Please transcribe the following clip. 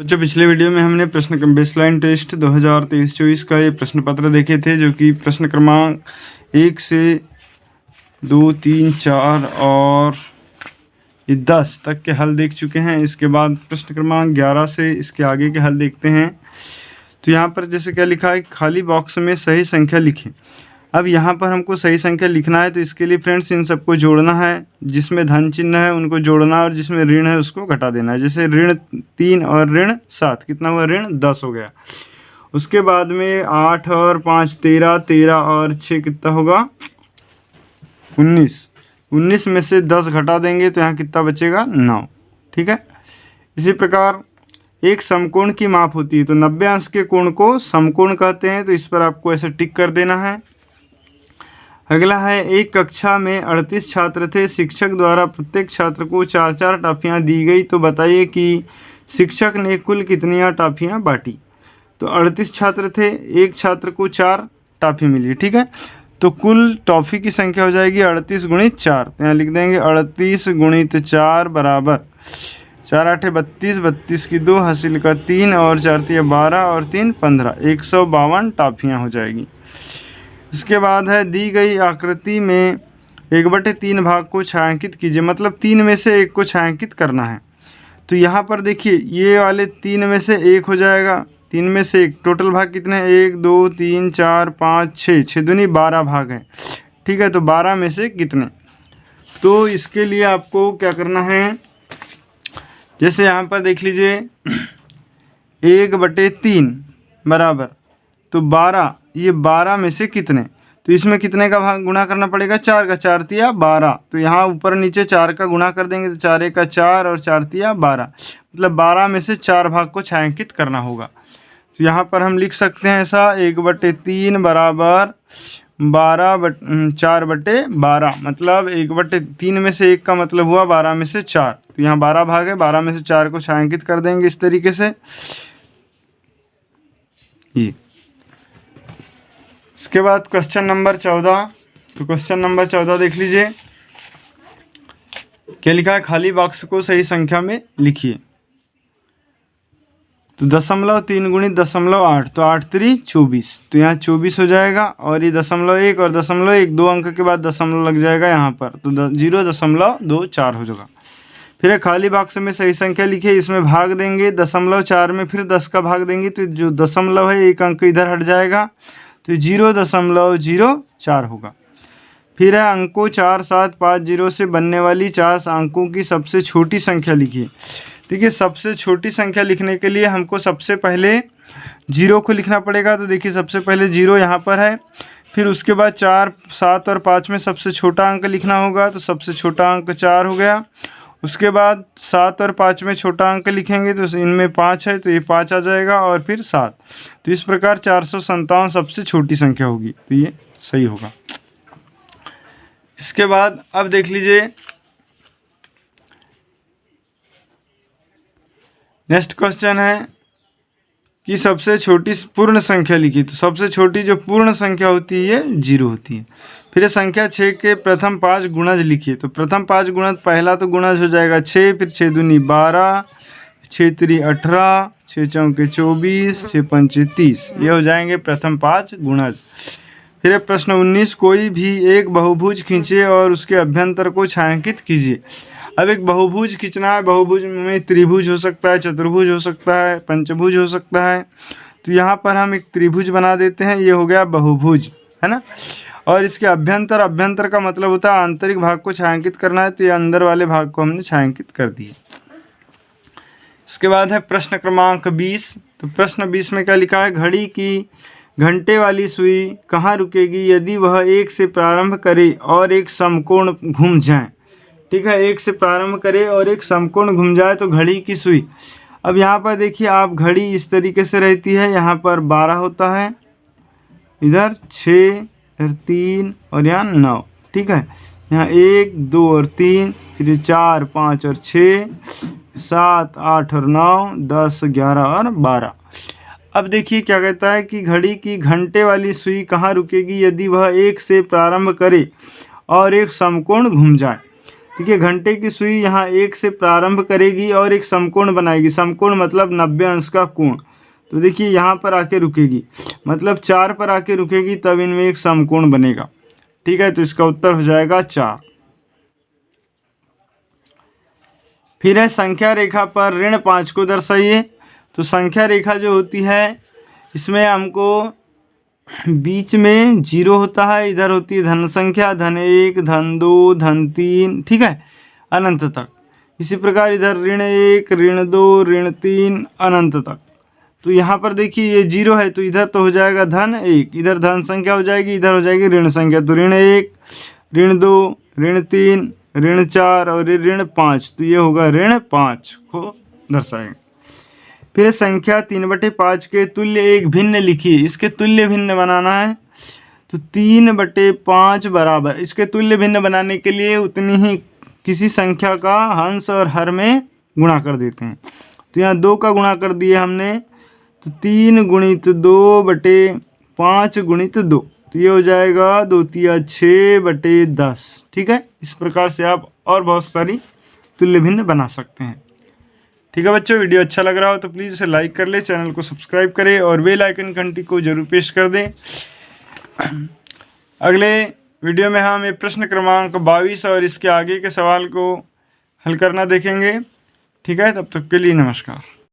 बच्चों, पिछले वीडियो में हमने प्रश्न बेसलाइन टेस्ट 2023-24 का ये प्रश्न पत्र देखे थे, जो कि प्रश्न क्रमांक 1 से 2, 3, 4 और 10 तक के हल देख चुके हैं। इसके बाद प्रश्न क्रमांक 11 से इसके आगे के हल देखते हैं। तो यहाँ पर जैसे क्या लिखा है, खाली बॉक्स में सही संख्या लिखें। अब यहाँ पर हमको सही संख्या लिखना है, तो इसके लिए फ्रेंड्स इन सबको जोड़ना है। जिसमें धन चिन्ह है उनको जोड़ना है और जिसमें ऋण है उसको घटा देना है। जैसे ऋण 3 और ऋण 7 कितना हुआ, ऋण 10 हो गया। उसके बाद में 8 और 5 13, 13 और 6 कितना होगा, 19। 19 में से 10 घटा देंगे तो यहाँ कितना बचेगा, 9। ठीक है। इसी प्रकार एक समकोण की माप होती है, तो 90 अंश के कोण को समकोण कहते हैं। तो इस पर आपको ऐसे टिक कर देना है। अगला है, एक कक्षा में 38 छात्र थे। शिक्षक द्वारा प्रत्येक छात्र को 4-4 टॉफियाँ दी गई, तो बताइए कि शिक्षक ने कुल कितनी टॉफियाँ बांटी। तो 38 छात्र थे, एक छात्र को 4 टॉफी मिली। ठीक है, तो कुल टॉफ़ी की संख्या हो जाएगी 38 गुणित 4। तो यहाँ लिख देंगे 38 गुणित 4 बराबर 4 8 32, 32 की 2 हासिल का 3 और 4 3 12 और 3 15, 152 टॉफियाँ हो जाएगी। इसके बाद है, दी गई आकृति में 1/3 भाग को छायांकित कीजिए। मतलब 3 में से 1 को छायांकित करना है। तो यहाँ पर देखिए, ये वाले 3 में से 1 हो जाएगा। 3 में से 1, टोटल भाग कितने हैं, 1 2 3 4 5 6, 6 दूनी 12 भाग हैं। ठीक है, तो 12 में से कितने। तो इसके लिए आपको क्या करना है, जैसे यहाँ पर देख लीजिए 1/3 बराबर, तो 12, ये 12 में से कितने। तो इसमें कितने का भाग गुणा करना पड़ेगा, 4 का। 4 तिया 12, तो यहाँ ऊपर नीचे 4 का गुणा कर देंगे, तो 4 1 का 4 और 4 तिया 12। मतलब 12 में से 4 भाग को छायांकित करना होगा। तो यहाँ पर हम लिख सकते हैं ऐसा, 1/3 बराबर 4/12। मतलब 1/3 में से 1 का मतलब हुआ 12 में से 4। तो यहाँ 12 भाग है, 12 में से 4 को छायांकित कर देंगे इस तरीके से। ये इसके बाद क्वेश्चन नंबर 14। तो क्वेश्चन नंबर 14 देख लीजिए, क्या लिखा है, खाली बॉक्स को सही संख्या में लिखिए। तो 0.3 गुणित 0.8, तो 8 3 24, तो यहाँ 24 हो जाएगा। और ये 0.1 और 0.1, 2 अंक के बाद दशमलव लग जाएगा यहाँ पर, तो 0.24 हो जाएगा। फिर खाली बॉक्स में सही संख्या लिखिए। इसमें भाग देंगे 0.4 में, फिर 10 का भाग देंगे, तो जो दशमलव है 1 अंक इधर हट जाएगा, तो 0.04 होगा। फिर है, अंकों 4 7 5 0 से बनने वाली 4 अंकों की सबसे छोटी संख्या लिखिए। देखिए, सबसे छोटी संख्या लिखने के लिए हमको सबसे पहले 0 को लिखना पड़ेगा। तो देखिए, सबसे पहले 0 यहाँ पर है। फिर उसके बाद 4 7 और 5 में सबसे छोटा अंक लिखना होगा, तो सबसे छोटा अंक 4 हो गया। उसके बाद 7 और 5 में छोटा अंक लिखेंगे, तो इनमें 5 है, तो ये 5 आ जाएगा, और फिर 7। तो इस प्रकार 457 सबसे छोटी संख्या होगी, तो ये सही होगा। इसके बाद अब देख लीजिए, नेक्स्ट क्वेश्चन है कि सबसे छोटी पूर्ण संख्या लिखी। तो सबसे छोटी जो पूर्ण संख्या होती है 0 होती है। फिर संख्या 6 के प्रथम 5 गुणज लिखिए। तो प्रथम 5 गुणज, पहला तो गुणज हो जाएगा 6, फिर 6 दूनी 12, 6 3 18, 6 चौके 24, 6 पंचे 30, ये हो जाएंगे प्रथम 5 गुणज। फिर प्रश्न 19, कोई भी एक बहुभुज खींचे और उसके अभ्यंतर को छायांकित कीजिए। अब एक बहुभुज खींचना है। बहुभुज में त्रिभुज हो सकता है, चतुर्भुज हो सकता है, पंचभुज हो सकता है। तो यहाँ पर हम एक त्रिभुज बना देते हैं, ये हो गया बहुभुज, है ना। और इसके अभ्यंतर का मतलब होता है आंतरिक भाग को छायांकित करना है, तो ये अंदर वाले भाग को हमने छायांकित कर दिए। इसके बाद है प्रश्न क्रमांक 20। तो प्रश्न 20 में क्या लिखा है, घड़ी की घंटे वाली सुई कहाँ रुकेगी यदि वह 1 से प्रारंभ करे और एक समकोण घूम जाए। ठीक है, 1 से प्रारंभ करे और एक समकोण घूम जाए, तो घड़ी की सुई। अब यहाँ पर देखिए, आप घड़ी इस तरीके से रहती है, यहाँ पर 12 होता है, इधर 6, इधर 3 और यहाँ 9। ठीक है, यहाँ 1 2 और 3, फिर 4 5 और 6, 7 8 और 9, 10 11 और 12। अब देखिए क्या कहता है कि घड़ी की घंटे वाली सुई कहाँ रुकेगी यदि वह 1 से प्रारंभ करे और एक समकोण घूम जाए। देखिए घंटे की सुई यहाँ 1 से प्रारंभ करेगी और एक समकोण बनाएगी। समकोण मतलब 90 अंश का कोण। तो देखिए यहाँ पर आके रुकेगी, मतलब 4 पर आके रुकेगी, तब इनमें एक समकोण बनेगा। ठीक है, तो इसका उत्तर हो जाएगा 4। फिर है संख्या रेखा पर ऋण 5 को दर्शाइए। तो संख्या रेखा जो होती है इसमें हमको बीच में 0 होता है, इधर होती है धन संख्या, धन 1, धन 2, धन 3, ठीक है, अनंत तक। इसी प्रकार इधर ऋण 1, ऋण 2, ऋण 3, अनंत तक। तो यहाँ पर देखिए ये 0 है, तो इधर तो हो जाएगा धन 1, इधर धन संख्या हो जाएगी, इधर हो जाएगी ऋण संख्या। तो ऋण 1, ऋण 2, ऋण 3, ऋण 4 और ऋण 5, तो ये होगा ऋण 5 को दर्शाएंगे। फिर संख्या 3/5 के तुल्य एक भिन्न लिखिए। इसके तुल्य भिन्न बनाना है, तो 3/5 बराबर, इसके तुल्य भिन्न बनाने के लिए उतनी ही किसी संख्या का हंस और हर में गुणा कर देते हैं। तो यहाँ 2 का गुणा कर दिए हमने, तो 3 गुणित 2/5 गुणित 2, तो ये हो जाएगा 2 तिया 6/10। ठीक है, इस प्रकार से आप और बहुत सारी तुल्य भिन्न बना सकते हैं। ठीक है बच्चों, वीडियो अच्छा लग रहा हो तो प्लीज़ इसे लाइक कर ले, चैनल को सब्सक्राइब करें और बेल आइकन घंटी को जरूर पेश कर दें। अगले वीडियो में हम प्रश्न क्रमांक 22 और इसके आगे के सवाल को हल करना देखेंगे। ठीक है, तब तक के लिए नमस्कार।